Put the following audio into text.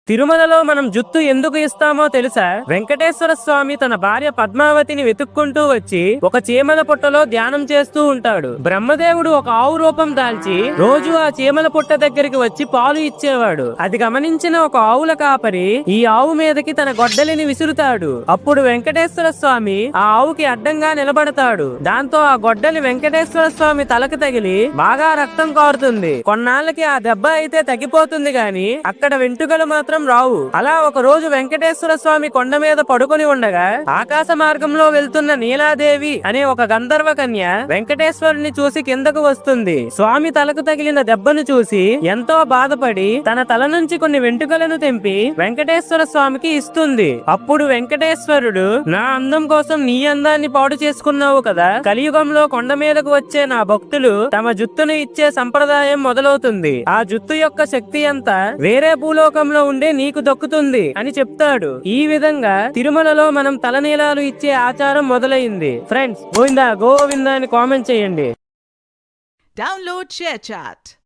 తిరుమలలో మనం జుత్తు ఎందుకు ఇస్తామో తెలుసా? వెంకటేశ్వర స్వామి తన భార్య పద్మావతిని వెతుక్కుంటూ వచ్చి ఒక చీమల పుట్టలో ధ్యానం చేస్తూ ఉంటాడు. బ్రహ్మదేవుడు ఒక ఆవు రూపం దాల్చి రోజు ఆ చీమల పుట్ట దగ్గరికి వచ్చి పాలు ఇచ్చేవాడు. అది గమనించిన ఒక ఆవుల కాపరి ఈ ఆవు మీదకి తన గొడ్డలిని విసురుతాడు. అప్పుడు వెంకటేశ్వర స్వామి ఆ ఆవుకి అడ్డంగా నిలబడతాడు. దాంతో ఆ గొడ్డలి వెంకటేశ్వర స్వామి తలకు తగిలి బాగా రక్తం కారుతుంది. కొన్నాళ్ళకి ఆ దెబ్బ అయితే తగ్గిపోతుంది గాని అక్కడ వెంట్రుకలు మాత్రం రావు. అలా ఒక రోజు వెంకటేశ్వర స్వామి కొండ మీద పడుకొని ఉండగా ఆకాశ మార్గంలో వెళ్తున్న నీలాదేవి అనే ఒక గంధర్వ కన్య వెంకటేశ్వరుని చూసి కిందకు వస్తుంది. స్వామి తలకు తగిలిన దెబ్బను చూసి ఎంతో బాధపడి తన తల నుంచి కొన్ని వెంట్రుకలను తెంపి వెంకటేశ్వర స్వామికి ఇస్తుంది. అప్పుడు వెంకటేశ్వరుడు, నా అందం కోసం నీ అందాన్ని పాడు చేసుకున్నావు కదా, కలియుగంలో కొండ మీదకు వచ్చే నా భక్తులు తమ జుత్తును ఇచ్చే సంప్రదాయం మొదలవుతుంది. ఆ జుత్తు యొక్క శక్తి అంతా వేరే భూలోకంలో ఉండే నీకు దక్కుతుంది అని చెప్తాడు. ఈ విధంగా తిరుమలలో మనం తలనీలాలు ఇచ్చే ఆచారం మొదలైంది. ఫ్రెండ్స్, గోవిందా గోవిందా అని కామెంట్ చేయండి. Download ShareChat.